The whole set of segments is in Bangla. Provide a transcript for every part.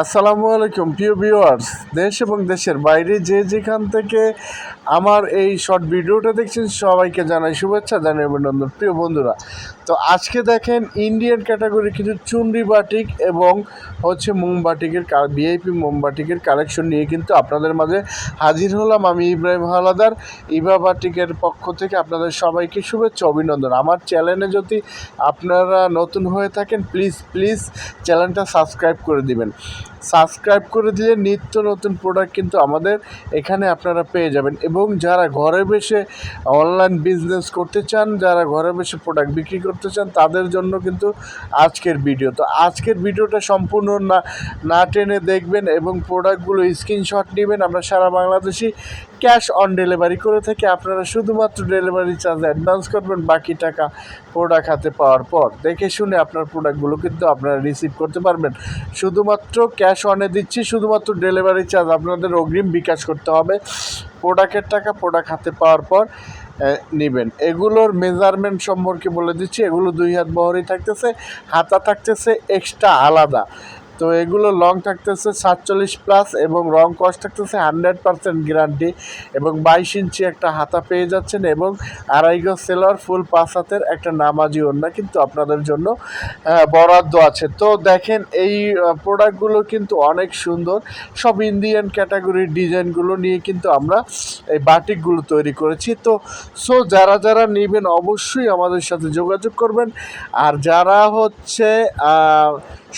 আসসালামু আলাইকুম প্রিয় ভিউয়ার্স, দেশ এবং দেশের বাইরে যে যেখান থেকে আমার এই শর্ট ভিডিওটা দেখছেন সবাইকে জানাই শুভেচ্ছা, জানাই অভিনন্দন। প্রিয় বন্ধুরা, তো আজকে দেখেন ইন্ডিয়ান ক্যাটাগরি কিছু চুনরি বাটিক এবং মোমবাটিকের ভিআইপি মোমবাটিকের কালেকশন নিয়ে কিন্তু আপনাদের মাঝে হাজির হলাম। আমি ইব্রাহিম হাওলাদার, ইভা বাটিকের পক্ষ থেকে আপনাদের সবাইকে শুভেচ্ছা অভিনন্দন। আমার চ্যানেলে যদি আপনারা নতুন হয়ে থাকেন প্লিজ চ্যানেলটা সাবস্ক্রাইব করে দিবেন। সাবস্ক্রাইব করে দিলে নিত্য নতুন প্রোডাক্ট কিন্তু আমাদের এখানে আপনারা পেয়ে যাবেন। এবং যারা ঘরে বসে অনলাইন বিজনেস করতে চান, যারা ঘরে বসে প্রোডাক্ট বিক্রি করতে চান, তাদের জন্য কিন্তু আজকের ভিডিও। তো আজকের ভিডিওটা সম্পূর্ণ না টেনে দেখবেন এবং প্রোডাক্টগুলো স্ক্রিনশট নেবেন। আমরা সারা বাংলাদেশে ক্যাশ অন ডেলিভারি করে থাকি। আপনারা শুধুমাত্র ডেলিভারি চার্জ অ্যাডভান্স করবেন, বাকি টাকা প্রোডাক্ট হাতে পাওয়ার পর দেখে শুনে আপনার প্রোডাক্টগুলো কিন্তু আপনারা রিসিভ করতে পারবেন। শুধুমাত্র ক্যাশ অনে দিচ্ছি, শুধুমাত্র ডেলিভারি চার্জ আপনাদের অগ্রিম বিকাশ করতে হবে। প্রোডাক্টের টাকা প্রোডাক্ট হাতে পাওয়ার পর নেবেন। এগুলোর মেজারমেন্ট সম্পর্কে বলে দিচ্ছি। এগুলো 2 হাত বহরই থাকতেছে, হাতা থাকতেছে এক্সট্রা আলাদা। তো এগুলো লং থাকতেছে 47+ এবং রং কস্ট থাকতেছে 100% গ্যারান্টি এবং 22 ইঞ্চি একটা হাতা পেয়ে যাচ্ছেন এবং 2.5 গজ সেলোয়ার ফুল 5 হাতের একটা নামাজি ওড়না কিন্তু আপনাদের জন্য বরাদ্দ আছে। তো দেখেন এই প্রোডাক্টগুলো কিন্তু অনেক সুন্দর, সব ইন্ডিয়ান ক্যাটাগরির ডিজাইনগুলো নিয়ে কিন্তু আমরা এই বাটিকগুলো তৈরি করেছি। তো যারা নেবেন অবশ্যই আমাদের সাথে যোগাযোগ করবেন। আর যারা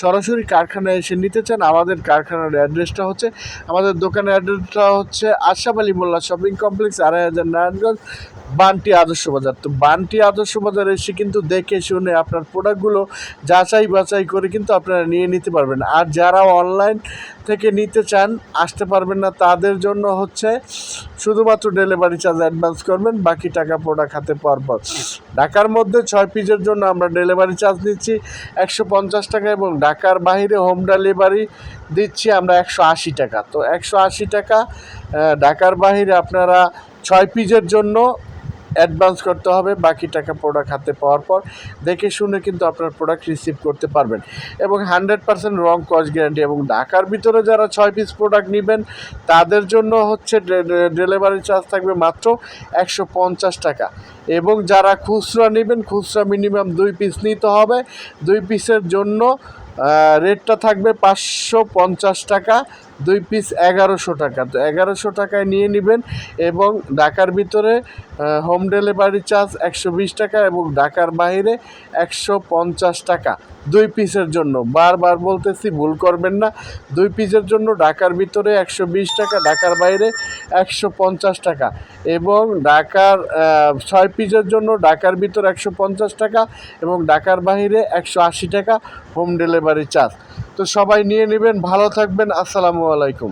সরাসরি কারখানায় এসে নিতে চান, আমাদের কারখানার অ্যাড্রেসটা আমাদের দোকানের অ্যাড্রেসটা আশরাফ আলী মোল্লা শপিং কমপ্লেক্স, 2.5 নারায়ণগঞ্জ, বান্টি আদর্শ বাজার। তো বান্টি আদর্শ বাজারে এসে কিন্তু দেখে শুনে আপনার প্রোডাক্টগুলো যাচাই বাছাই করে কিন্তু আপনারা নিয়ে নিতে পারবেন। আর যারা অনলাইন থেকে নিতে চান, আসতে পারবেন না, তাদের জন্য শুধুমাত্র ডেলিভারি চার্জ অ্যাডভান্স করবেন, বাকি টাকা প্রোডাক্ট হাতে পাওয়ার পর। ঢাকার মধ্যে 6 পিসের জন্য আমরা ডেলিভারি চার্জ নিচ্ছি 150 টাকা এবং ঢাকার বাইরে হোম ডেলিভারি দিচ্ছি আমরা 180 টাকা। তো 180 টাকা ঢাকার বাইরে আপনারা 6 পিসের জন্য অ্যাডভান্স করতে হবে, বাকি টাকা প্রোডাক্ট হাতে পাওয়ার পর দেখে শুনে কিন্তু আপনার প্রোডাক্ট রিসিভ করতে পারবেন এবং 100% রং কস্ট গ্যারান্টি। এবং ঢাকার ভিতরে যারা 6 পিস প্রোডাক্ট নেবেন তাদের জন্য ডেলিভারি চার্জ থাকবে মাত্র 150 টাকা। এবং যারা খুচরা নেবেন, খুচরা মিনিমাম 2 পিস নিতে হবে। 2 পিসের জন্য রেটটা থাকবে 550 টাকা, 2 পিস 1100 টাকা। তো 1100 টাকায় নিয়ে নেবেন এবং ঢাকার ভিতরে হোম ডেলিভারি চার্জ 120 টাকা এবং ঢাকার বাইরে 150 টাকা 2 পিসের জন্য। বারবার বলতেছি, ভুল করবেন না। 2 পিসের জন্য ঢাকার ভিতরে 120 টাকা, ঢাকার বাইরে 150 টাকা এবং ঢাকার 6 পিসের জন্য ঢাকার ভিতরে 150 টাকা এবং ঢাকার বাইরে 180 টাকা হোম ডেলিভারি চার্জ। তো সবাই নিয়ে নেবেন। ভালো থাকবেন। আসসালামু আলাইকুম।